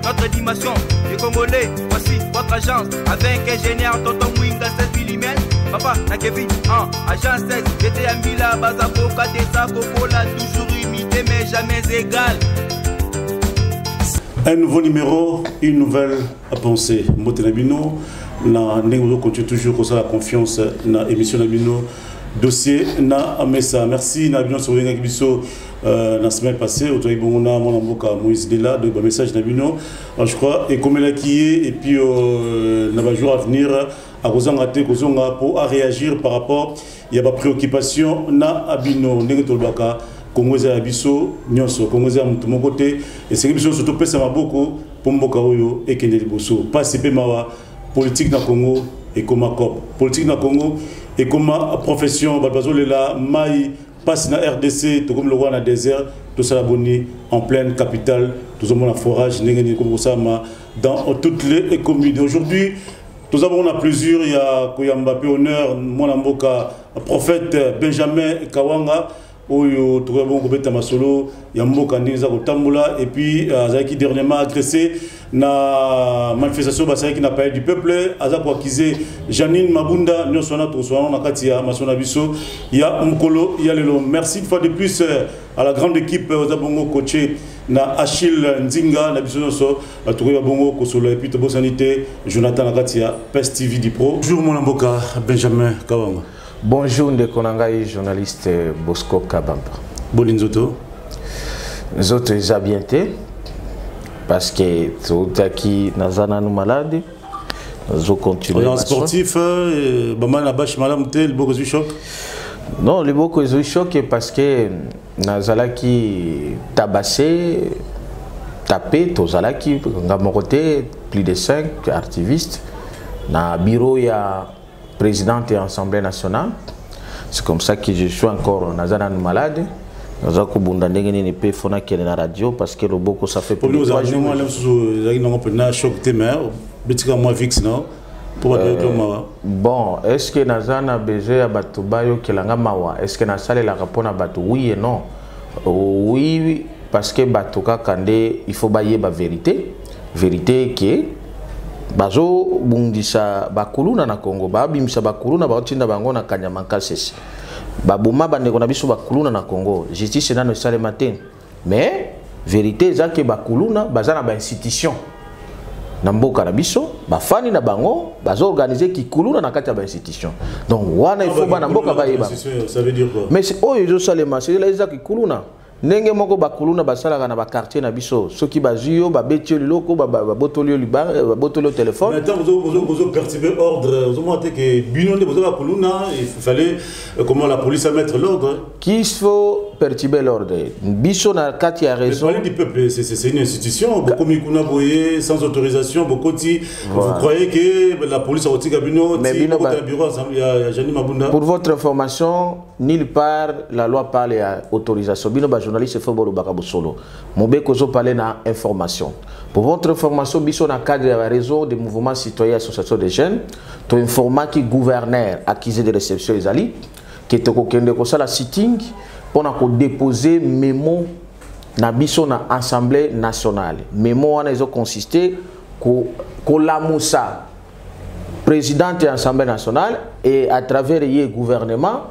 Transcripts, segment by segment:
notre dimension. Les Congolais, voici votre agence. Avec ingénieur Tonton Mwinga 16 mm. Papa, na Kevin, agence 16. J'étais à Mila, Bazako, Katesa, Kokola, toujours imité mais jamais égal. Un nouveau numéro, une nouvelle pensée. Motenabino, nous continuons toujours comme ça la confiance dans l'émission Nabino. Dossier na Amessa. Merci Nabino sur la semaine passée. Autour de Moïse Dela, de message Nabino. Je crois, et comme elle a quitté, et puis dans les jours à venir, à Rosangate, pour réagir par rapport, il y a des préoccupations na Abino, Negetolbaka. Congolais abisso nyonso Congolais à mon côté et c'est quelque chose surtout pesa maboko pour mboka oyo et kende liboso pas CP mawa politique na Congo et comme cop politique na Congo et comme profession balbazo la mai passe na RDC tout comme le roi na désert tout ça la boni en pleine capitale tout le monde en forage n'engeni comme ça dans toutes les communes aujourd'hui nous avons plaisir il y a Koyamba honneur mon mboka prophète Benjamin Kawanga Oyo Tourabon Kobeta Masolo, Yambo Kandiza Kotambola, et puis Azaki dernièrement agressé na manifestation qui n'a pas eu du peuple, Azako Akizé, Janine Mabunda, Nyoswana Toswana, Nakatia, Masona Bisso, il y a Mkolo, il y a Lelo. Merci une fois de plus à la grande équipe Ozabongo coaché na Achille Nzinga, na Bisonoso, Tourabongo Kosolo, et puis Tobo Sanité, Jonathan Nakatia, PES TV Dipro. Bonjour mon amboka, Benjamin Kawanga. Bonjour, Ndekonangai, journaliste Bosco Kabamba. Bolinzoto. Zoto est bien parce que tout qui nazana nous malade, nous continuons. Sportif, Baman Abash Malam le beau choc. Non, le beau choc parce que nazala qui tabassé, tapé, tozala qui ngamokote plus de 5 activistes. Na bureau il y a présidente et Assemblée nationale. C'est comme ça que je suis encore malade. Nous avons fait la radio parce que le beaucoup ça fait plus de 3 jours. Bon, est-ce que Nazana besoin de bayo kelanga mawa? Est-ce que Nazale la répond à Batou? Oui et non. Oui, parce que Batouka Kandé, il faut bailler la vérité. Vérité qui est bazo bungisa bakuluna na Congo babimisa bakuluna batinda bango na Kanyamanka sese babuma bandeko na biso bakuluna na Congo justice na no sale matin mais vérité za ke bakuluna bazana ba institution na mboka na biso bafani na bango bazo organiser ki kuluna na kati ya ba institution donc wana il faut ba na mboka ba yeba ça veut dire quoi mais c'est oyo zo sale ma c'est la za ki kuluna nenge moko bakuluna basalaka na ba quartier na biso soki bazuyo babetio liloko babotolio liba babotolio téléphone. Maintenant vous perturber ordre vous montrez que bino ne vous bakuluna il fallait comment la police à mettre l'ordre. Qu'il faut perturber l'ordre biso na kati ya raison. Le palais du peuple c'est une institution beaucoup mikuna boye sans autorisation beaucoup ti vous croyez que la police a retiré bino ti au bureau il y a Janine Mabunda. Pour votre information nulle part la loi parle à autorisation bino journaliste Fobolo Bakabosolo. Mobeko zo parler na information. Pour votre information, biso na cadre de la réseau des mouvements citoyens association des jeunes, to informa qui gouverneur accusé de réception les ali, qui était kokende ko sala sitting pour na ko déposer mémo na biso na assemblée nationale. Mémo wana ils ont consisté ko la Moussa présidente de l'Assemblée nationale et à travers le gouvernement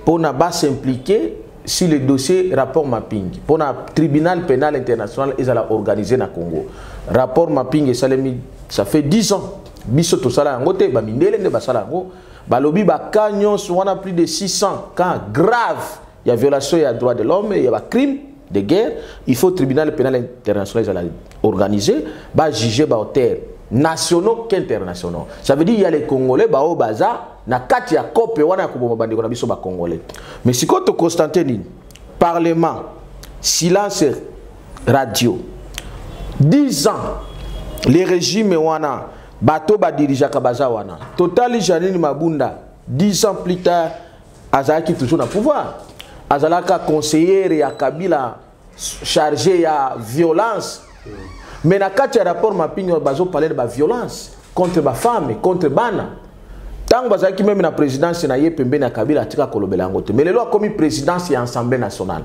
pour na bas s'impliquer si le dossier rapport mapping pour le tribunal pénal international ils ont organisé na Congo rapport mapping ça fait 10 ans biso to sala ngote ba mindele ne ba sala ngo ba lobi ba kanyon on a plus de 600 cas graves il y a violation il y a droit de l'homme il y a crime de guerre il faut tribunal pénal international ils ont organisé ba juger ba auteur nationaux qu'internationaux ça veut dire il y a les Congolais ba au baza na kati ya kope wana ko bandeko na biso ba Congolais mais si ko to Constantine parlement silence radio 10 ans les régimes wana bato ba dirija kabaza wana total Janine Mabunda 10 ans plus tard azaki toujours na pouvoir azalaka conseiller ya Kabila chargé ya violence mais na kati ya rapport mapping bazo parler de ba violence contre ba femme contre bana tant bazaki même na présidence na ye pembe na Kabila tika kolobela ngote mais lelo a commis présidence et assemblée nationale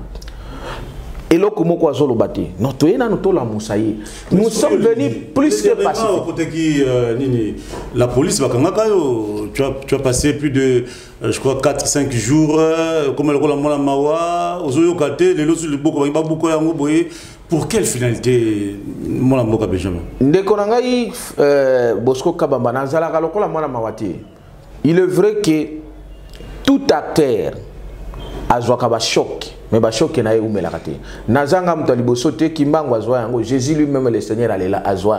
Et là, comment quoi zolo bâti? Non, tu es dans notre la moussaïe. Nous sommes venus plus que pacifiques. La police va tu as passé plus de, je crois, 4-5 jours. Comme elle roule la mawa, aux oyo kate, les lots sur le boko, il va beaucoup à boyer. Pour quelle finalité, mon amour Benjamin? Ndekonangai Bosco Kabamba Nazala Kalokola Mwana Mawati. Il est vrai que tout acteur a joué un choc, mais un choc n'a eu la raté. Nazanga Mutaliboso te Kimbango a joué un Jésus lui-même le Seigneur allait là a joué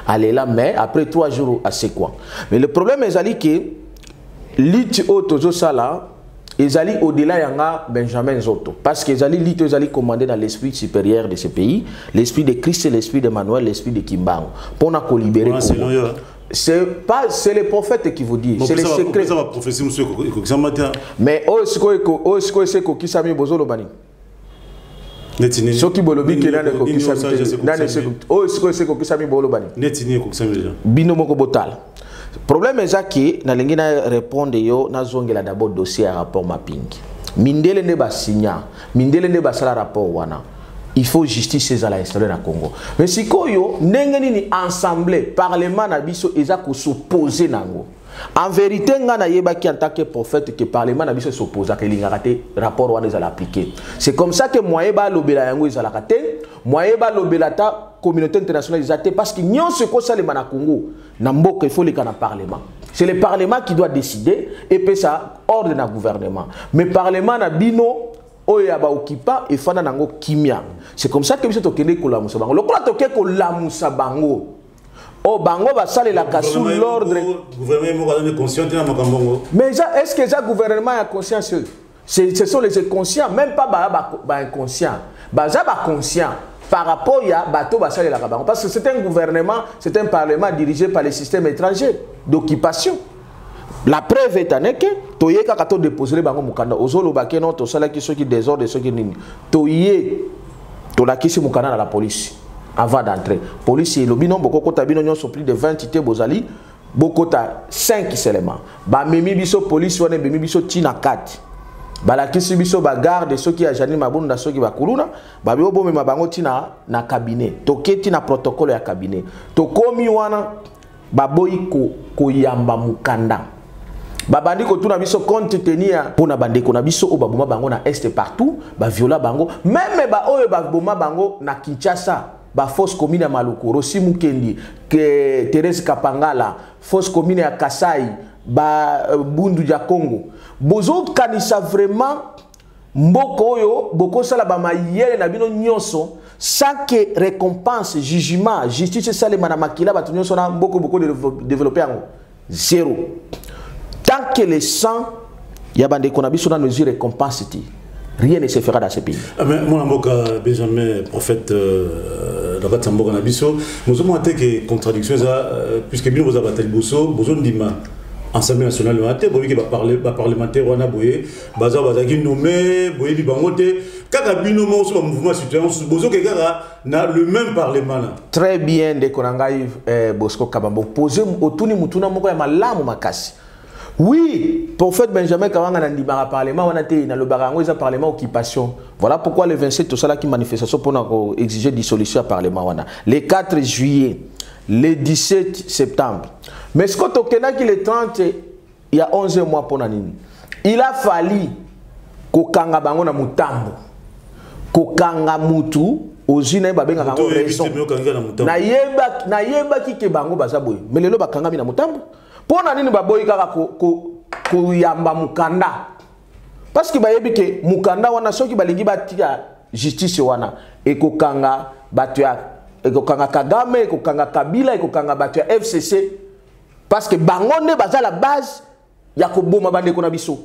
allait là, mais après 3 jours à c'est quoi. Mais le problème est que l'it auto sala ils allaient au-delà de Benjamin Zoto. Parce qu'ils allaient commander dans l'esprit supérieur de ce pays, l'esprit de Christ, l'esprit d'Emmanuel, l'esprit de Kimbango. Pour nous libérer. C'est les prophètes qui vous disent. C'est les secrets. Mais c'est qui s'est mis bozolo bani. Ce qui bolobi qui n'a pas qui s'est mis bolo bani. Binomoko botal. Le problème est que na lengi na répondre yo na zongela d'abord dossier à rapport mapping. Mindele ne ba signa, mindele ne ba sala rapport wana. Il faut justice ezala installer na Congo. Mais si koyo ndenge nini ensemble parlement na biso eza ko s'opposer nango. En vérité ngana yebaki en tant que prophète que parlement na biso s'oppose à que lingaraté rapport wana ezala appliquer. C'est comme ça que moye ba lobela yango ezala kate, moye ba lobela ta communauté internationale ezate parce que nyon se ko salema na Congo. Il faut les canaux parlement. C'est le parlement qui doit décider et puis ça ordre dans le gouvernement. Mais le parlement n'a bino oyaba okipa et fana nango kimia. C'est comme ça que monsieur tokende ko la musabango. Le quoi toke ko la musabango. Oh bango ba sale la sous l'ordre. Gouvernement est conscient de makambo. Mais est-ce que ça gouvernement est conscient? Ce sont les inconscients, même pas ba inconscient. Ba conscient. Par rapport à bateau basale la Kabango. Parce que c'est un gouvernement, c'est un parlement dirigé par les systèmes étrangers d'occupation. La preuve est que Toyeka kato déposer bango mukanda ozolo bakeno to sala ki soki désordre soki nini. Toye to la kisi mukanda à la police avant d'entrer. Police et lobino boko ta bino nyonso plus de 20 ité bozali boko ta 5 seulement. Ba memi biso police wana memi biso tina 4. Balakisi biso ba garde ceux qui a jani mabunda ceux qui va kuluna ba biobo me mabango tina na cabinet toketi na protocole ya cabinet tokomi wana baboyi ko yamba mukanda babandi ko tuna biso compte tenir pona bandeko na biso o baboma bango na est partout ba viola bango même ba oyo ba boma bango na Kinshasa ba fausse commune ya Malukuro Simukendi que Thérèse Kapangala fausse commune ya Kasai ba Bundu ya Congo bozo kanisa vraiment mboko oyo boko sala ba mayele na bino nyonso sans que récompense jugement justice sale mana makila ba nyonso na mboko développer yango zéro tant que le sang ya bande ko na biso na mesure récompense ti rien ne se fera dans ce pays. Mais mon amboka Benjamin prophète la batamboka na biso nous avons que contradiction ça puisque bino vous abateli boso bozo ndima Assemblée nationale matin boyi ke ba parlementaire wana boye baza bazaki nommé boyi bibangote kaka bino mo so mouvement citoyen bozo ke kaka na le même parlement là. Très bien de konangai Bosco Kabambo poser otuni mutuna moko ya malamu makasi. Oui, prophète Benjamin Kawanga na ndibara parlement wana te na le barango eza parlement occupation. Voilà pourquoi le 27 tout ça là qui manifestation pour exiger dissolution à parlement wana. Le 4 juillet, le 17 septembre. Mais ce qu'on a qui le 30 il y a 11 mois pour nani. Il a fallu ko kanga bango na mutambo. Ko kanga mutu ozina babenga bango raison. Na yeba ki ke bango bazaboy. Mais lelo bakanga mi na mutambo. Pona nini baboyi kaka ko yamba mukanda. Parce que bayebi ke mukanda wana soki balingi batia justice wana e ko kanga batu ya e ko kanga Kagame e ko kanga Kabila e ko kanga batu ya FCC parce que bango ne baza la base ya ko boma bande ko na biso.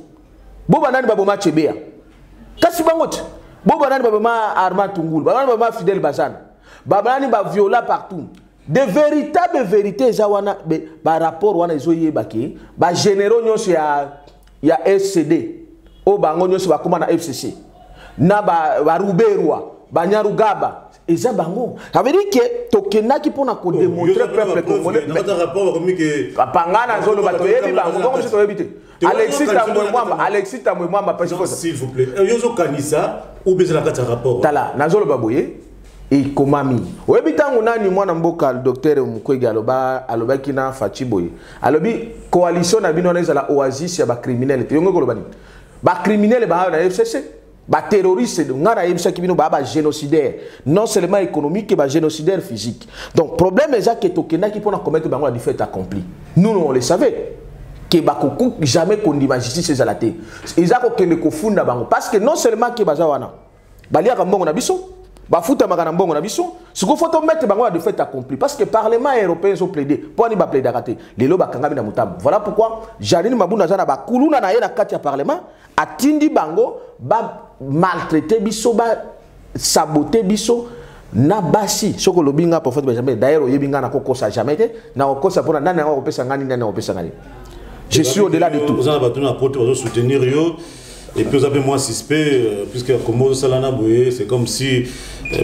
Boba nani baboma Chebea. Kasi bango te. Boba nani baboma Armand Tungulu, babana baboma Fidel Bazan. Babana ba viola partout. De véritables vérités zawana ba rapport wana ezoye baki ba généraux nyonso ya SCD o bango nyonso bakoma na FCC na ba Ruberwa ba Nyarugaba eza bango. Ça veut dire que tokena qui pour na ko démontrer peuple congolais. Dans un rapport comme que pangana zolo bato yebi bango comme je t'avais dit. Alexis Tamouemamba parce que s'il vous plaît. Yozo kanisa ou bien la carte rapport. Tala nazolo baboye et komami. Oyebi tango nani mwana mboka docteur Mukwege aloba kina Fachiboye. Alobi coalition na bino na la oasis ya ba criminel. Yongo ko lobani. Ba criminel ba na FCC. Ba terroriste ngana yebisa kibino ba génocidaire non seulement économique mais génocidaire physique. Donc problème est que tokena qui pour commettre bango la fait accompli. Nous on le savait que bakoku jamais kondima justice ezalate. Ezako kende ko funda bango parce que non seulement que baza wana balia ka mbongo na biso ba futa makana mbongo na biso siko photo mettre bango la fait accompli parce que parlement européen ont plaidé pour ni ba plaider raté lelo bakanga na mutambo. Voilà pourquoi Janine Mabunda zana ba kuluna na ye na kati ya parlement atindi bango ba maltraité biso ba saboter biso na basi soko lobinga prophète Benjamin d'ailleurs yebinga na kokosa jamais te na kokosa pona nana na kopesa ngani nana kopesa ngani. Je suis au-delà de tout. Vous avez battu na porte pour soutenir yo et puis vous avez moins suspect puisque comme Salana boye c'est comme si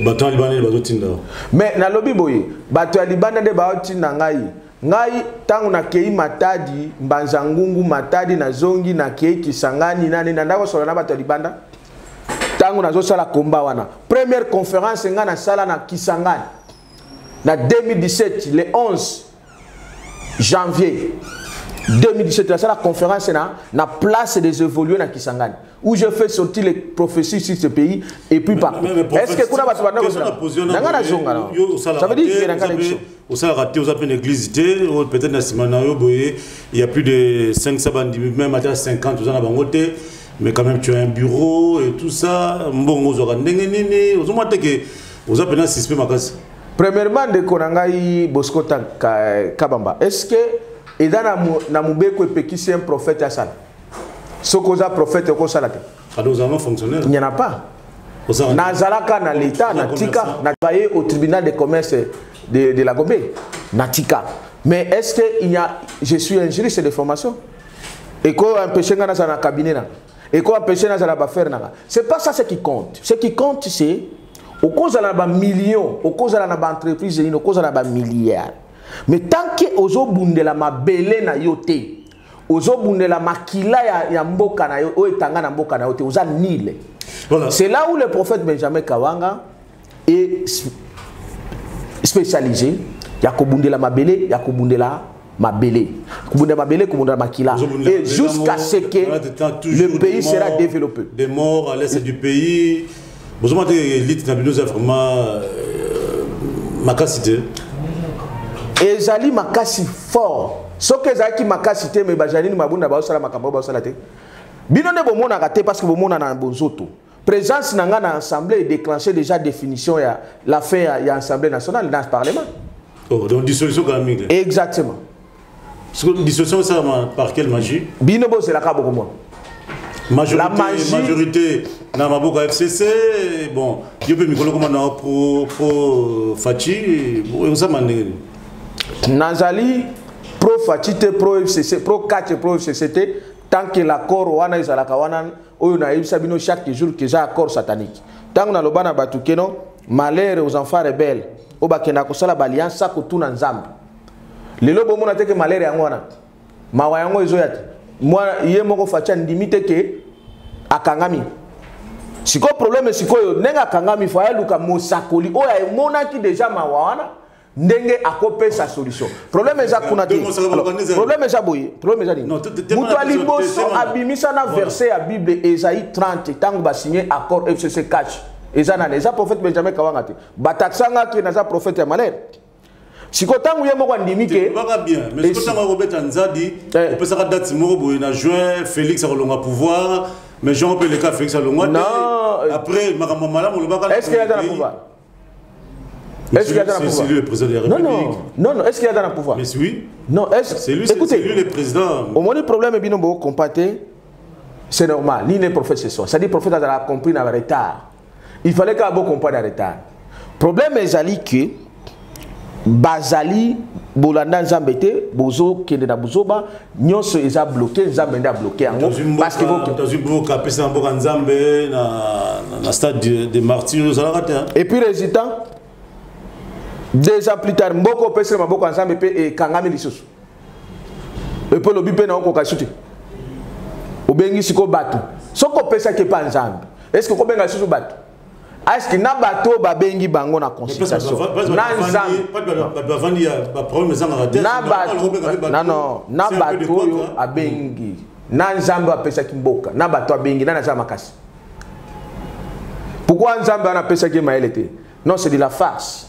batan libanais bazotinda. Mais na lobi boye bato libanais de baotinda ngai tangu na kei matadi mbanza ngungu matadi na zongi na kei kisangani nani na ndako solo na bato libanda tangu na zo sala komba wana première conférence nga na sala na Kisangani na 2017 le 11 janvier 2017 la conférence na place des évolués na Kisangani où je fais sortir les prophéties sur ce pays et puis par est-ce que kuna bato banda ko na nga na zonga ça veut dire que na élection au ça raté aux appels église peut-être na simana yo boye il y a plus de 500 bandits même à 50 aux na bangote. Mais quand même, tu as un bureau et tout ça. Bon, vous avez vous avez un système à casa. Premièrement, de Konangai Bosco Kabamba. Est-ce que Edana Namubeko et Peki c'est un prophète à ça? Ce qu'on a prophète au Salate. Alors, nous fonctionnaires. Il n'y en a pas. Nazalaka na l'État, Natika, n'a travaillé au tribunal de commerce de la Gombe. Natika. Mais est-ce qu'il y a. Je suis un juriste de formation. Et qu'on a empêché dans un cabinet. Et qu'on empêche dans la affaire. C'est pas ça ce qui compte. Ce qui compte, c'est au cause de la millions, au cause de la entreprise, au cause de la milliards. Mais tant que ozo bunde la mabele na yote, ozo bunde la makila ya mboka na yote, o etanga na mboka na yote, oza nile. Voilà. C'est là où le prophète Benjamin Kawanga est spécialisé. Yakobunde la mabele, yakobunde la mabele, makila, et jusqu'à ce que le pays sera développé. Des morts à l'est du pays. Vous avez l'élite nabineuse vraiment makasité. Et Zali makasi fort. Ce que Zaki makasité, mais Bajani Mabunda Baosala Makambo Baosalate. Bino ne bon a raté parce que bon a un bonzoto. Présence dans l'Assemblée déclenché déjà définition ya l'affaire ya l'Assemblée nationale dans le Parlement. Oh, donc dissolution quand même. Exactement. Dissolution, ça par quelle magie? Binobo, c'est la cas beaucoup moins. Majorité, dans ma boca FCC, bon, je peux me coller pro Fachi, ça m'a dit. Nazali, pro Fachi, pro FCC, pro 4, pro FCC, tant que l'accord wana is à la kawana, ou na sabino chaque jour que j'ai accord satanique. Tant que na lobana batukeno, malheur aux enfants rebelles, au bakena kosala balian sa kotuna nzambe. Lelo bomo na teke malheur yango wana. Mawa yango ezoyati. Moi yé moko Fachi ndimite ke akangami. Siko problème siko yo nenga akangami fa luka mosakoli oya emonaki déjà mawa wana ndenge akope sa solution. Problème eza kuna te. Problème eza boye, problème eza ni. Mutu aliboso abimisa na verset ya Bible Esaïe 30 tango ba signer accord FCC catch. Eza na eza prophète Benjamin Kawanga te. Bataksanga ki na za prophète ya malheur. Siko tango ye moko ndimike va bien mais siko tango Robert Nzadi on peut ça date moko boye na juin Félix a longa pouvoir mais Jean peut le cas Félix a longa après makambo malamu le baka est-ce qu'il y a dans le pouvoir? Est-ce qu'il y a dans le pouvoir? C'est lui le président de la République. Non, est-ce qu'il y a dans le pouvoir? Mais oui. Non, c'est lui le président. Au moins le problème est bien compaté. C'est normal, ni les prophètes ce soir. Ça dit prophète a compris dans le retard. Il fallait qu'il y ait beaucoup de retard. Le problème est que Bazali, Bolanda Nzambete, Bozo, Kende na Bozoba, Nyonso eza bloqué, Nzambende a bloqué. Parce que dans une boka, pesa mboka Nzambe, le stade des martyrs, ça l'a raté. Et puis résultat, 2 ans plus tard, Mboko pèse Maboko ensemble et Kangami Lissus. Et puis le bipé n'a pas sauté. Au Bengi Siko Batu. Ce qu'on pèse qui pas ensemble. Est-ce que vous avez un bateau? Est-ce que na bateau ba bengi bango na consultation? Na bateau yo a bengi. Na nzambe apesa kimboka. Na bateau a bengi na na makasi. Pourquoi nzambe ana pesa ki maelete? Non, c'est de la farce.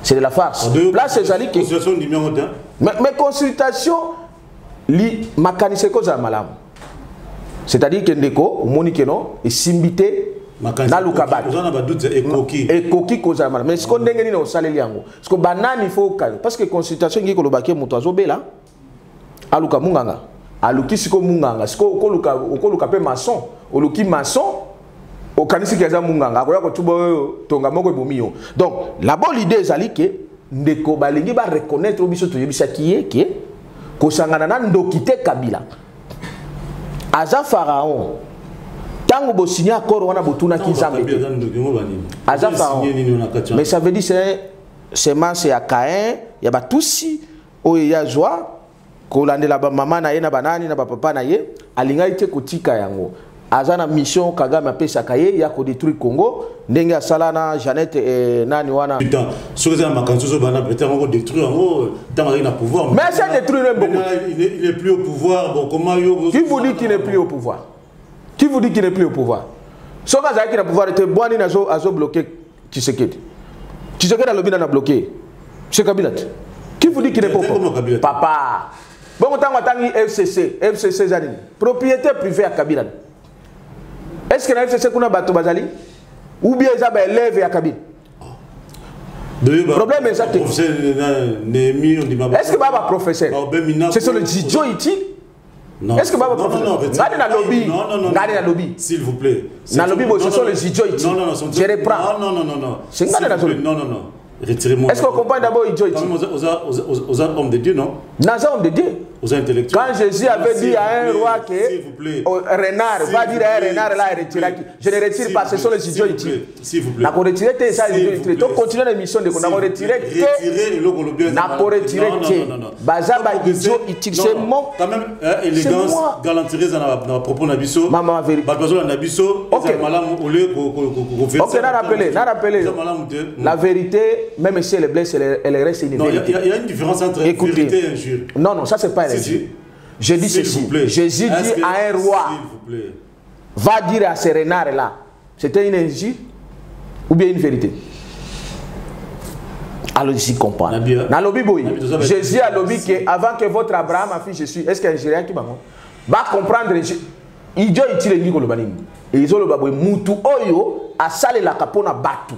C'est de la farce. Là c'est jali que mais consultation li makanise ko za malamu. C'est-à-dire que ndeko monique non et simbité na lukabat et koki koza mal mais ce qu'on ndenge ni na osaleli yango parce que banani faut parce que consultation ngi ko lobaki muto azobela aluka munganga aluki siko munganga siko ko luka pe maçon oluki maçon okanisi keza munganga akoya ko tubo tonga moko ebomiyo donc la bonne idée ezali que ndeko balingi ba reconnaître biso to yebisa ki ko sangana na ndokite Kabila Aza Pharaon, tant que vous signez accord, on a botuna qui s'embête. Aza Pharaon, mais ça veut dire c'est à Caïn, il y a tous si, il y a joie, qu'on a la maman na na banani na papa na ye, alinga ite kotika yango. Aza na mission Kagame appelle ça Kaye, il y a ko détruire Congo, ndenga salana Jeannette et nani wana. Putain, sur les makanso so bana peut-être on détruire en gros, tant qu'il a pouvoir. Mais ça détruire beaucoup. Il est plus au pouvoir, bon comment yo. Qui vous dit qu'il n'est plus au pouvoir? Qui vous dit qu'il n'est plus au pouvoir? So kaza qui a pouvoir était boani na zo bloquer Tshisekedi. Tshisekedi a lobby na bloqué. C'est Kabila. Qui vous dit qu'il n'est pas au pouvoir? Papa. Bon tant tangi FCC zanini. Propriété privée à Kabila. Est-ce que la FCC kuna bato bazali ou bien ça ba élève à Kabila? Le problème est ça que est-ce que baba professeur c'est sur le idiots utile? Non. Est-ce que baba professeur non gardez la lobby s'il vous plaît na lobby ce sont les idiots utiles je reprends non c'est non retirez-moi. Est-ce qu'on comprend d'abord idiots utiles? Aux hommes de Dieu non? Aux hommes de Dieu. Aux intellectuels. Quand Jésus avait dit à un roi que renard va dire à un renard là retirer. Je ne retire pas, ce sont les idiots utiles. S'il vous plaît. N'a pas retiré ça les idiots utiles. Donc continuez l'émission de qu'on a retiré que n'a pas retiré que baza ba idiots utiles c'est mon quand même élégance galanterie dans propos nabiso. Maman vérité. Ba besoin nabiso. OK, n'a rappelé. La vérité même si elle est blessée elle reste une vérité. Il y a une différence entre vérité et injure. Non, ça c'est pas une injure. Je dis ceci. Jésus dit à un roi, va dire à ces renards là, c'était une injure ou bien une vérité? Alors ici comprend. Jésus a lobby que avant que votre Abraham a fait je suis. Est-ce qu'il y a un Gérien qui va comprendre? Idiot utile ni kolobani. Et ils ont le babou mutu oyo a salé la capona batu.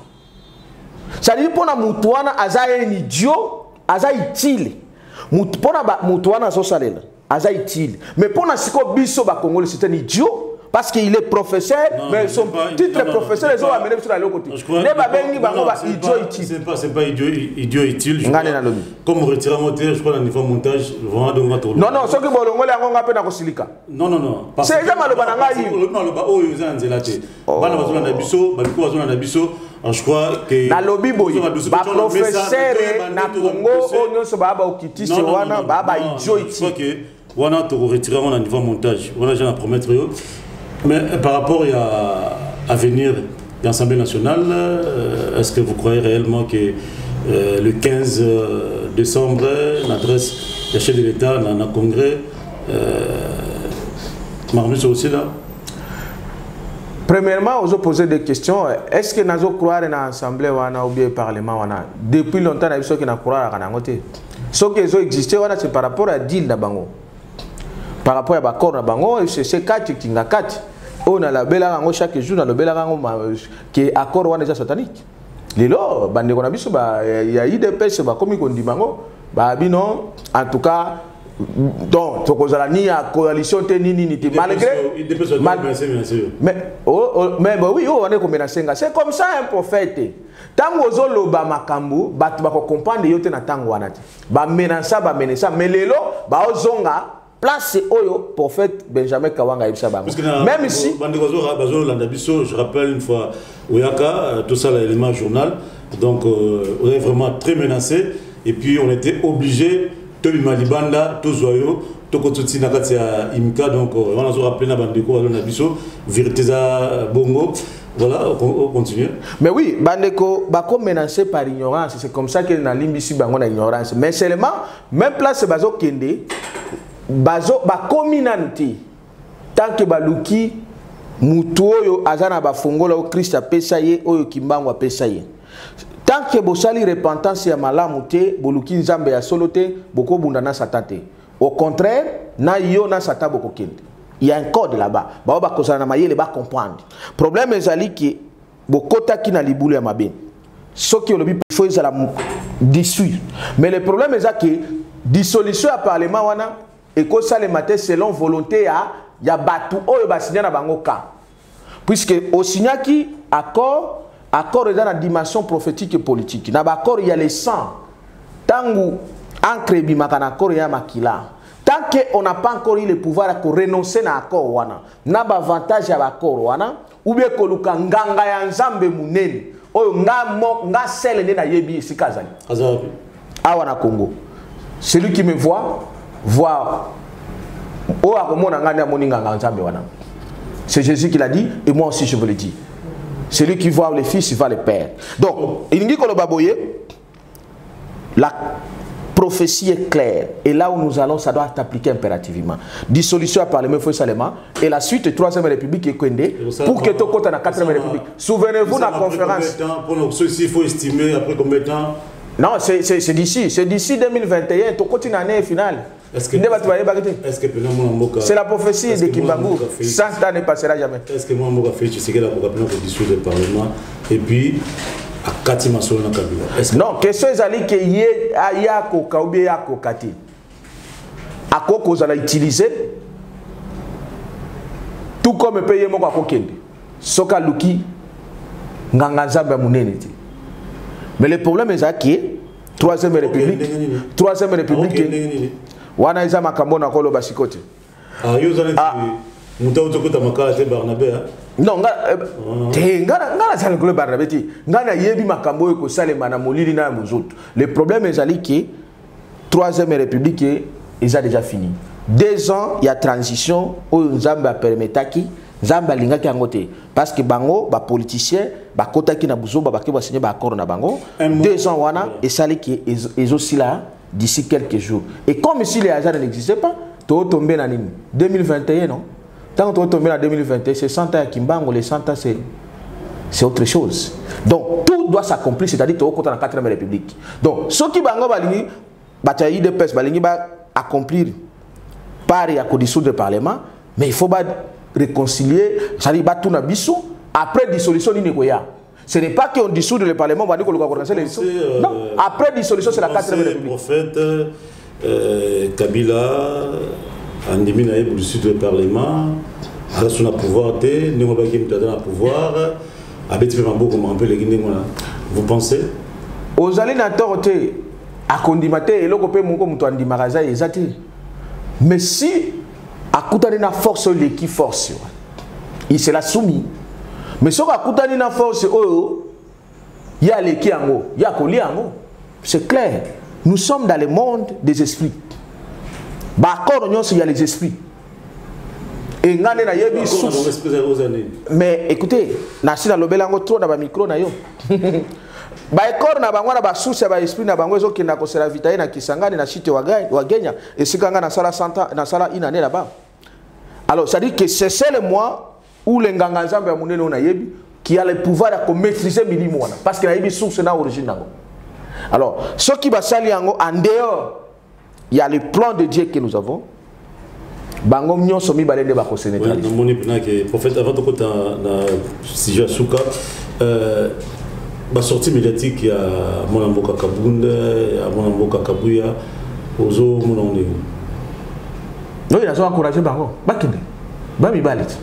Ça dit pour na mutu wana aza un idiot, aza utile. Pona mutuana so salela aza utile mais pona siko biso ba Congolais c'est un idiot parce qu'il est professeur mais son titre professeur les ont amené sur le côté ne ba bengi bango ba idiot utile c'est pas idiot utile comme retirer monter je crois dans niveau montage vraiment donc non ce que bolongole yango ngape na kosilika non c'est ça maloba na ngai le maloba oyo za nzela te bana bazona na biso ba biko bazona na biso. Je crois que na lobby boy ba professeur na Congo onyo so baba okitisi wana baba idiot je crois que wana to retirer on a niveau montage on a déjà promettre mais par rapport à venir de l'Assemblée nationale est-ce que vous croyez réellement que le 15 décembre l'adresse du chef de l'État dans le congrès Marmus aussi là? Premièrement, on se poser des questions. Est-ce que nous croire dans l'Assemblée ou bien le Parlement? Depuis longtemps, nous avons croire à l'Angoté. Ce qui existe, c'est par rapport à deal d'Abango. Par rapport à l'accord d'Abango, c'est 4 qui sont 4. On a la belle rango chaque jour, on a le bel rango qui est accord déjà satanique. Les lois, il y a eu des pêches, comme on dit, en tout cas. Donc, tu as ni à coalition malgré mais oui, on est comme c'est comme ça un prophète. Tant que vous loba makambu, batu ba comprendre yote na tango wanati. Ba menaça, mais lelo ba ozonga place oyo prophète Benjamin Kawanga Ibsa Bango. Même si je rappelle une fois Oyaka, tout ça l'élément journal, donc on est vraiment très menacé et puis on était obligé de Malibanda, tout Zoyo, tout Kotsuti Nakatia Imka, donc on a rappelé Nabandeko, Nabiso, Virteza Bongo. Voilà, on continue. Mais oui, Bandeko, Bako menacé par l'ignorance, c'est comme ça que dans l'imbécie Bango a ignorance. Mais seulement, même place Bazo Kende, Bazo, Bakominanti, tant que Baluki, Mutuoyo, Azana Bafongola, au Christ a Pesaye, Oyo Kimbango a Pesaye. Tant que Bosali repentance ya Malamute, Boluki Nzambe ya Solote, Boko Bundana Satate. Au contraire, na yo na Sata Boko Kende. Il y a un code là-bas. Bah kozana maye les ba comprendre. Problème ezali ki bokota ki na libulu ya mabe. Soki olobi faut ezala dissout. Mais le problème est que dissolution à parlement wana et ko sale maté selon volonté ya batu oyo ba signa na bango ka. Puisque au signaki accord est dans la dimension prophétique et politique. Na ba accord il y a les 100. Tangu ancre bimaka na accord ya makila. Tant qu'on n'a pas encore eu le pouvoir de renoncer à l'accord, on a avantage à l'accord, ou bien qu'on a nganga ya nzambe munene, ou nga sel ne na yebi sikazali. Awana Congo. Celui qui me voit, voit. Oh akomona ngana moni nganga nzambe wana. C'est Jésus qui l'a dit, et moi aussi je vous le dis. Celui qui voit le Fils, il voit le Père. Donc, il dit qu'on baboye, la prophétie est claire. Et là où nous allons, ça doit s'appliquer impérativement. Dissolution à Parlement, il faut seulement. Et la suite, 3e République est Kwende. Pour que tu aies la 4e République. Souvenez-vous de la conférence. Pour ceci, il faut estimer après combien de temps? Non, c'est d'ici. C'est d'ici 2021. Tu continues l'année finale. Est-ce que c'est la prophétie de Kimbangu. 100 ans ne passera jamais. Est-ce que moi, je sais que la dissoudre le Parlement et puis non, question est que yako kaubie yako kati. Akoko zala utiliser tout comme payer mon kokende. Soka luki nganga nzambe munene ti. Mais le problème est que 3e République wana iza makambo na kolo basikote. Ah yo zala Mouta Tokota Makala te Barnabé. Non, ngana ça le club Barnabé ti. Ngana yebi makambo ko salema na molili na muzutu. Le problème est que 3e République est déjà fini. 2 ans il y a transition où Nzamba permetaki Nzamba lingaki angote parce que bango ba politicien ba kotaki na buzoba ba ke ba signer ba accord na bango 2 ans wana et sali qui est aussi là d'ici quelques jours. Et comme si les hasards n'existaient pas, to tomber na 2021 non. Tant que tu tombes en 2021, c'est 100 ans à Kimbango, les 100 ans c'est autre chose. Donc tout doit s'accomplir, c'est-à-dire que tu es contre la 4e République. Donc ceux qui bango balingi, bataille de peste, balingi ba accomplir par et à dissoudre le Parlement, mais il faut réconcilier, c'est-à-dire tout na biso après dissolution ni nekoya. Ce n'est pas qu'on dissout le Parlement, on va dire qu'on va commencer l'élection. Non, après dissolution c'est la 4e République. Le prophète Kabila Andemi na pour le Parlement, à son pouvoir, nous avons un pouvoir, vous pensez? Aux allées na torte, à condimate, et l'ocopé mon comme toi andimaraza et zati. Mais si à coutani na force l'équipe force, il se l'a soumis. Mais si à coutani na force, il y a l'équipe en haut, il y a collier en haut. C'est clair. Nous sommes dans le monde des esprits. D'accord, il y a les esprits. Et mais écoutez, nasi na lobelango trop na ba micro na yo. Ba ekor na bango na ba susa ba esprit na bango ezoki na kosela vitaye na Kisangani na site wagenya et sikanga na sala santa na sala inane là-bas. Alors ça dit que c'est le mois où les nganga nzambe ya munene na yebi qui a le pouvoir de maîtriser milimo wana parce que na yebi source na origine nango. Alors ceux qui ba sali yango en dehors il y a le plan de Dieu que nous avons. Bango mnyo somi balende ba ko Sénégal. Oui, mon épina que prophète avant de côté na sujet asuka ba sortie médiatique ya Mwana Mboka Kabunda, ya Mwana Mboka Kabuya, ozo mona onde. Non, il a encouragé bango. Bakinde. Ba mi balit.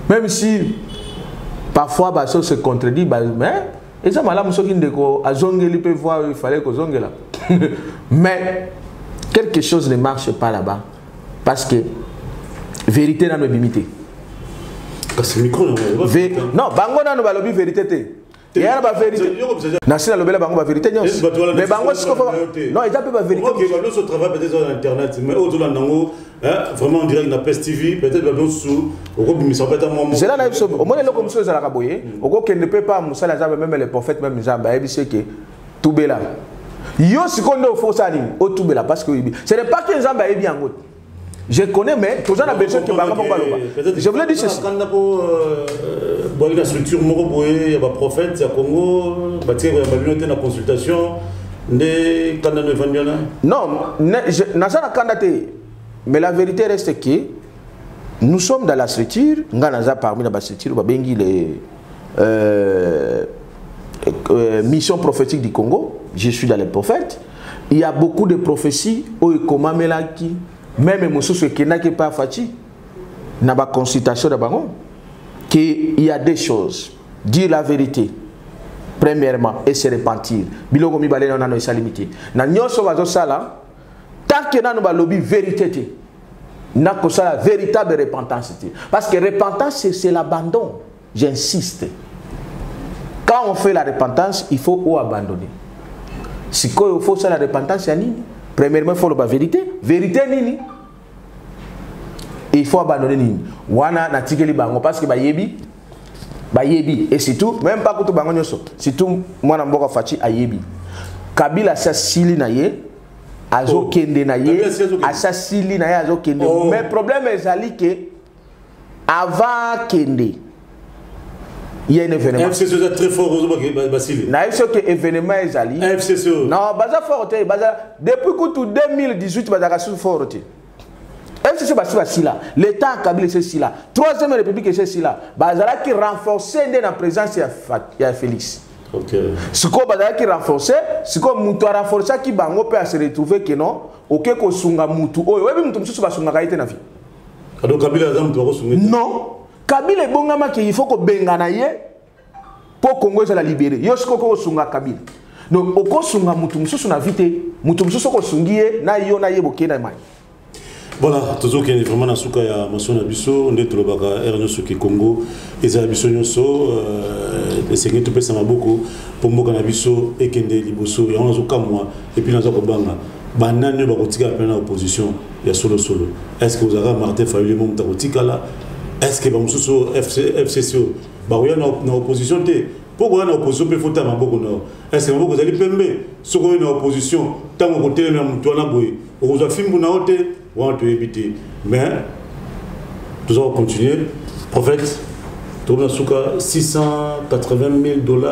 Même si parfois ba so se contredit mais et ça malamu soki ndeko azongeli peut voir il fallait que zongela. Mais quelque chose ne marche pas là-bas. parce que vérité n'a pas limité. Parce que micro non bango na no balobi vérité te. Il y a la vérité. National lobela bango ba vérité nyos. Mais bango siko non, il pas vérité. OK, ba so travail peut-être sur internet, mais au delà nango vraiment on dirait que na PES TV, peut-être ba bien sous au bimisa peut-être moi. C'est là na au moins loko muso za la kaboye, au ko ne peut pas musala za même les prophètes même nzamba ebise que tout bela. Yo sikondo fo sali au tout bela parce que ce n'est pas que nzamba ebi yango. Je connais, mais tout ça, besoin que je voulais dire ceci. Quand la structure, il y a un prophète, il y a Congo, il y a une consultation. Non, mais la vérité reste que nous sommes dans la structure, nous sommes parmi la structure, les missions prophétiques du Congo. Je suis dans les prophètes. Il y a beaucoup de prophéties, même Moussou qui n'a pas fait na ba consultation de bango qu'il y a des choses, dire la vérité premièrement et se repentir biloko mi balé na no salimité na nyoso bazo sala tant que na no ba lobby vérité na ko sala véritable repentance parce que repentance c'est l'abandon, j'insiste. Quand on fait la repentance il faut abandonner. Si il faut ça la repentance ya nini? Premièrement, il faut la vérité. Vérité nini? Il faut abandonner nini? Wana na tikeli bango parce que bayebi et c'est tout. Même pas que tout bango nyoso. C'est tout moi na mboka fachi ayebi. Kabila sa sili na ye azo kende na ye asa sili na ye azo kende. Mais le problème est zali que avant kende il y a un événement. FCC est très fort au Basile. Na FCC événement ezali. FCC. Non, baza fort te, baza depuis que 2018 baza sous fort te. FCC basi là. L'État Kabila c'est là. Troisième République c'est là. Baza qui renforcer la présence ya Félix. OK. Ce qu'on baza qui renforcer, ce qu'on mutu renforcer qui bango peut se retrouver que non, OK ko sunga mutu. Oh, webi mutu musu basunga kaite na vie. Alors Kabila azam to sunga. Non. Kabila est bon il faut que bengana ye pour Congo la libérer. Yo siko ko sunga Kabila. Donc oko sunga mutu mususu na vite, mutu mususu ko sungiye na yo na yeboke na mai. Voilà, toujours qu'il y a vraiment un souka ya masona biso, on est tout le baga erno souki Congo, et ça biso nyoso, les seigneurs tout pèse beaucoup pour moi na biso et kende liboso, et on a souka moi et puis on a souka banga. Banane ba kotika peine opposition, ya solo. Est-ce que vous avez Martin Fayulu mon takotika là? Est-ce que Bamoussou FCCO Barouya na opposition pourquoi na opposition peut foutre ma beaucoup non? Est-ce que vous allez permettre ce qu'on est en opposition tant qu'on côté na mutwana boy on a film na hote ou on peut éviter mais nous allons continuer prophète tout na souka $680,000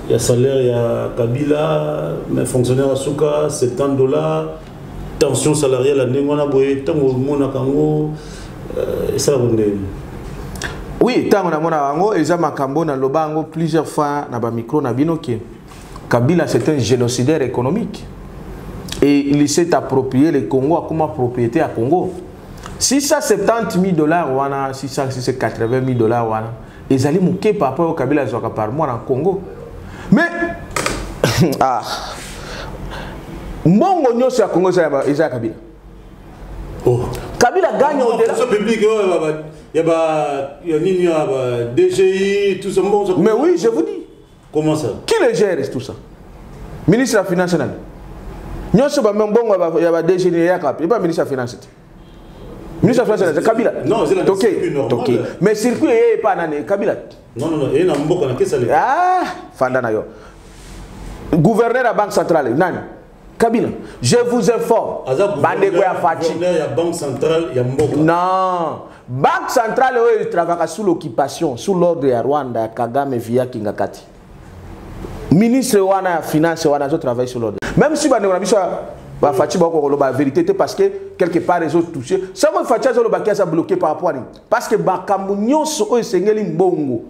il y a salaire il y a Kabila mais fonctionnaire à souka $70 tension salariale à nengona boy tant au mona kango. Ça oui, tant on a mon avango et Makambo na lobango plusieurs fois na ba micro na binoke. Kabila c'est un génocidaire économique et il s'est approprié le Congo comme propriété à Congo. $670,000 wana $680,000 wana ils allaient mouquer par rapport au Kabila zoka par mois en Congo. Mais mbongo nyoso ya Congo ça ya Kabila. Oh. Kabila gagne au-delà. Public, il y a DGI, tout ça. Mais oui, je vous dis. Comment ça? Qui le gère tout ça? Ministre de la Finance. Nous sommes même bon, il y a DGI, il n'y a pas ministre de la Finance. Ministre de la Finance, c'est Kabila. Non, c'est la circuit normal. Mais circuit n'est pas Kabila. Non, il y a un bon qui est Ah, Fandana yo. Gouverneur de la Banque centrale, Nani. Kabila, je vous informe. Il y a Banque centrale, il y a Mboka. Non. Banque centrale, il travaille sous l'occupation, sous l'ordre de Rwanda, Kagame via Kingakati. Ministre Wana Finance, Wana, je travaille sous l'ordre. Même si la vérité, parce que quelque part les autres touchés, ça va faire bloqué par rapport à lui. Parce que Bakamounion, c'est Mbongo,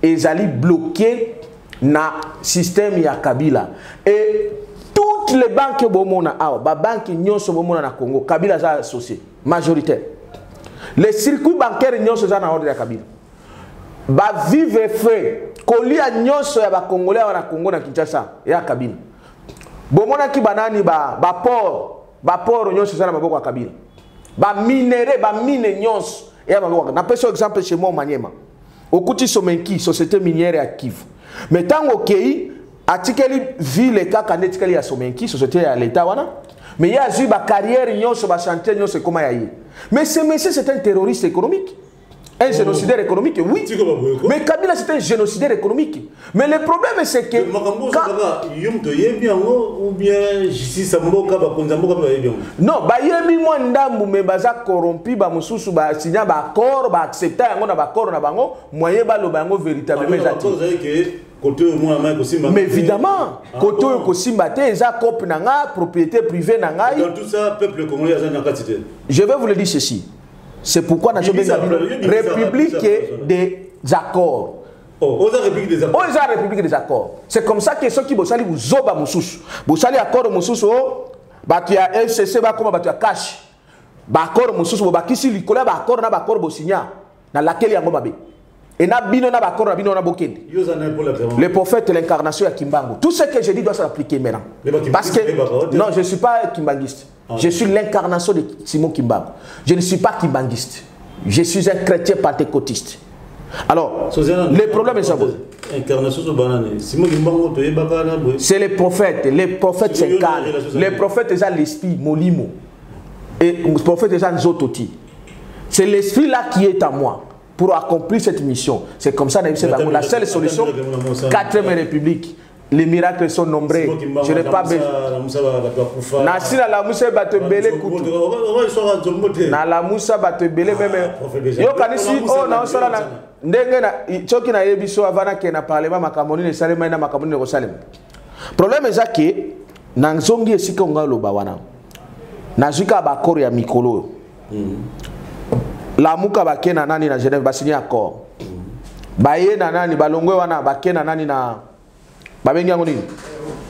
ils allaient bloquer le système ya Kabila. Et toutes les banques bomona banque nyonso bomona na Congo Kabila za associé majoritaire les circuits bancaires nyonso za na ordre ya Kabila ba vivre fait kolia nyonso ya ba congolais na Congo na Kinshasa ya Kabila bomona ki banani ba port nyonso za na maboko ya Kabila ba minéré ba mine nyons et ba na peso exemple chez moi Maniema okuti Somenki société minière à Kivu mais tant okei atikeli ville kaka netikeli ya Somenki société ya l'état wana mais il y a eu ba carrière nyons ba chantier nyons comment yayi mais ce monsieur c'est un terroriste économique. Un génocidaire économique, oui. Mais Kabila, c'est un génocidaire économique. Mais le problème, c'est que... Non, il y a mis moins d'âme, mais baza corrompu, ba mususu, ba signa, ba accord, ba accepter, on a ba accord, on a bango, moyen ba lo bango véritablement. Mais évidemment, côté Kosimba, eza cop nanga, propriété privée nanga. Dans tout ça, peuple congolais a capacité. Je vais vous le dire ceci. C'est pourquoi nous avons une république des accords. Oh, république des accords. Oh, république des accords. C'est comme ça que ceux qui bossali vous zoba mususu. Bossali accord mususu, bah tu as FCC, bah comment bah tu as cash. Bah accord mususu, bah qui si l'icole bah accord na bah accord bossinya, na laquelle y a ngomabé. Et na bino na bah accord na bino na bokende. Le prophète, l'incarnation à Kimbangu. Tout ce que je dis doit s'appliquer maintenant. Parce que non, je ne suis pas kimbanguiste. Je suis l'incarnation de Simon Kimbangu. Je ne suis pas kimbanguiste. Je suis un chrétien pentecôtiste. Alors, le problème est ça. C'est les prophètes. Les prophètes s'incarnent. Les prophètes sont l'esprit, Molimo. Et les prophètes sont Zototi. C'est l'esprit là qui est à moi pour accomplir cette mission. C'est comme ça que la seule solution, 4e République. Les miracles sont nombreux. Je n'ai pas besoin. Nasina la Moussa Batebele Koutou. Na la Moussa Batebele même. Yo kanisi oh na osala na ndenge na choki na yebiso avana ke na parlement makamoni ne salema na makamoni ne Rosalem. Problème est que na nzongi esika ngalo bawana. Na zuka ba koro ya mikolo. La muka bakena nani na Genève basigné accord. Baye na nani balongwe wana bakena nani na babengi yango nini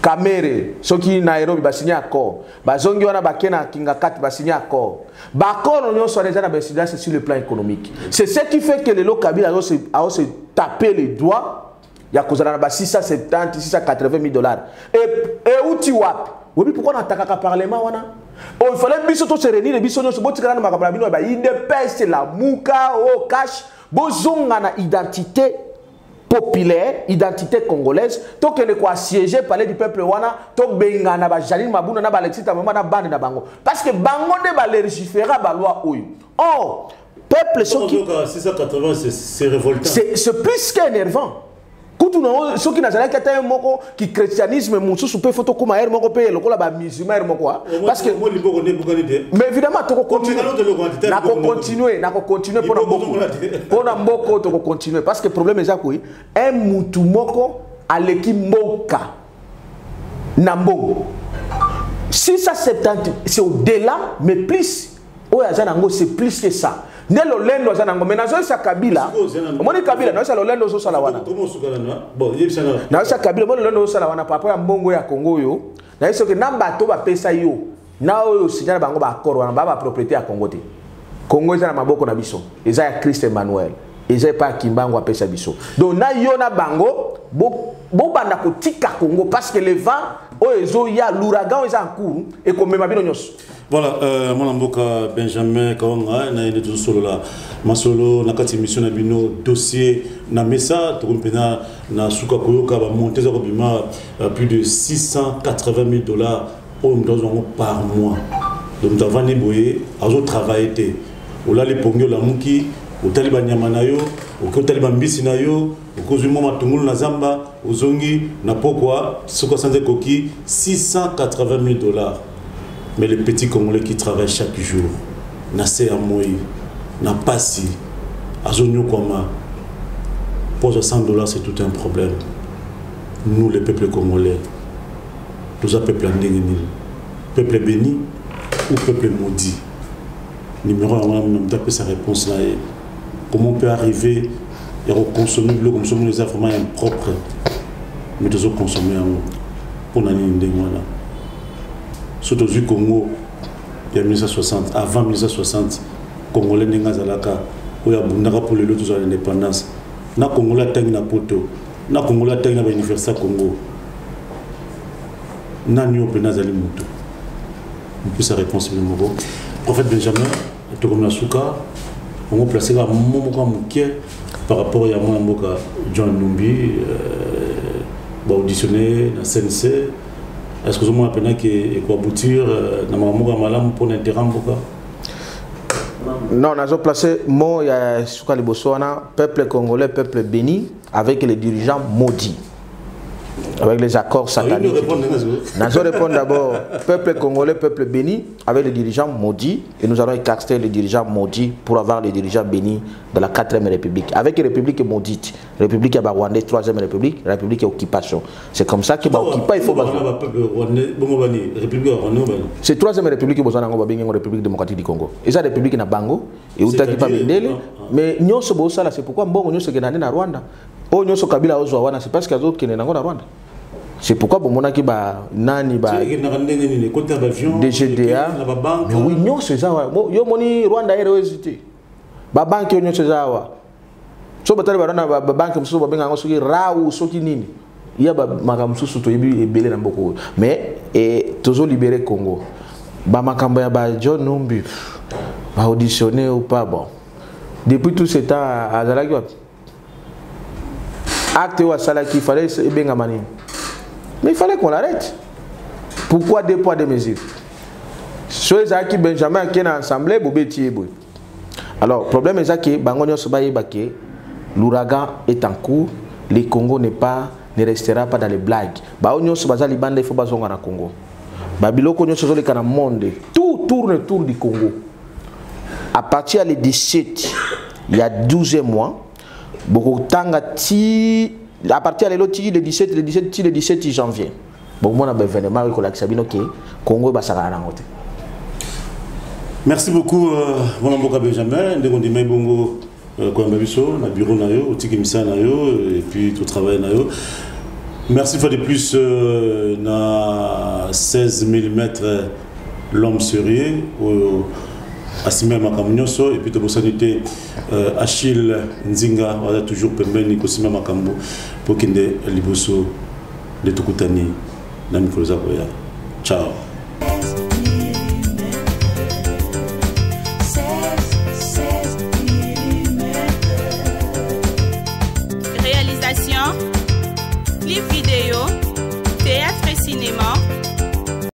Kamere soki Nairobi ba signé accord bazongi wana bakena kinga kati ba signé accord ba accord on soit déjà na incidence sur le plan économique. C'est ce qui fait que le Kabila a se taper les doigts ya kozala na ba 670 680 000 $. Et uti wap oui pourquoi on attaque le parlement wana oh il fallait biso to se réunir biso no se botikana na makabala bino ba IDPS la muka au cash bozonga na identité populaire, identité congolaise, tant que le quoi siéger parler du peuple wana, to benga na ba Janine Mabuna na ba Alexis Tamama na bande na bango. Parce que bango ne ba légiférer ba loi oyo. Or, peuple ceux qui 680 c'est révoltant. C'est plus qu'énervant. Ceux qui n'ont pas moko qui christianisme mususu pe photo kuma er moko pe lokola ba musulman er moko parce que mais évidemment to continuer pour mboko to continuer parce que problème est ça quoi un mutu moko aleki mboka na mbongo 670 c'est au-delà mais plus oya zanango c'est plus que ça. Nelo lendo zanango menazo sa Kabila omoni Kabila na sa lendo so sala wana na sa Kabila mo lendo so sala wana papa ya mbongo ya Congo yo na iso ke namba to ba pesa yo na oyo sinyana bango ba akoro wana ba propriété ya Congo te Congo eza na maboko na biso eza ya Christ Emmanuel eza pa Kimbangu apesa biso donc na yo na bango bo banda ko tika Congo parce que le vent oyo ya l'ouragan eza en cours et comme mema bino nyos. Voilà, mon amboka Benjamin Kaonga, na ine tout solo la masolo na kati mission na bino dossier na mesa to kompena na suka koyoka ba monter za kobima plus de 680 000 $ par mois. Donc nous avons néboyé à travailler. Ola les pongyo la muki, au taliban nyamanayo, au taliban bisinayo, au kozuma matungulu na zamba, au zongi na pokwa, suka sanze koki 680 000 $. Mais les petits Congolais qui travaillent chaque jour, Nassé Amoui, Napassi, Azonyo Kwama, pour 100 $, c'est tout un problème. Nous, les peuples congolais, nous avons peuple peuple béni ou peuple maudit. Numéro 1, on a sa réponse là. Comment on peut arriver à consommer de l'eau, consommer les affaires impropres, mais de consommer pour n'en là. Surtout au Congo, il y a 1960, avant 1960, Congolais n'ont pas zalaka, où il y a bundaka pour les lots de l'indépendance. Na Congolais teng na poto, na Congolais teng na l'université Congo. Na nyo pena zali mutu. On peut sa réponse le mot. Prophète Benjamin, Tokomna Souka, on va placer là Momoka Mouké par rapport à Momoka John Numbi, auditionné dans CNC. Est-ce que vous avez dit qu'il aboutir dans Momoka Malam pour l'intérêt Momoka? Non, on a placé Mo ya Souka Libosoana, peuple congolais, peuple béni, avec les dirigeants maudits. Avec les accords sataniques. Nous répondons d'abord, peuple congolais, peuple béni, avec les dirigeants maudits, et nous allons écarter les dirigeants maudits pour avoir les dirigeants bénis de la 4e République. Avec les républiques maudites, République Rwandais, 3e République, République occupation. C'est comme ça qu'il va occuper, il faut c'est 3e République qui a besoin de République démocratique du Congo. Et ça, République na Bango, et où tu pas mais nous sommes ça, c'est pourquoi nous sommes en Rwanda. Oh, nous sommes Kabila au Zouawana, c'est parce qu'il y a d'autres qui sont en Rwanda. C'est pourquoi bon mon akiba nani ba DGDA mais oui non c'est ça yo moni Rwanda hésité ba banque yo c'est ça wa so batali ba na ba banque musu ba benga ngosoki raou soki nini ya ba makamsu to yebi ebele na mboko mais tozo libérer Congo ba makambo ya ba John Numbi ba auditionné ou pas bon depuis tout ce temps à Zalaki acte wa salaki fallait benga mani. Mais il fallait qu'on l'arrête. Pourquoi 2 poids 2 mesures? Ceux qui Benjamin qui est ensemble, alors, le problème est que l'ouragan est en cours, le Congo ne restera pas dans les blagues. Il faut que Congo. Le monde, tout tourne autour du Congo. À partir du 17, il y a 12 mois, à partir de le 17 janvier. Merci beaucoup, mon Mboka Benjamin. Nous avons bureau et puis tout travail. Merci une fois de plus na 16 mm l'homme sérieux. Assimé Makamnyoso et puis de sanité Achille Nzinga on a toujours pembeni Kosima Makambo pour qu'il ait liboso de Tukutani dans le micro. Ciao. Réalisation, clip vidéo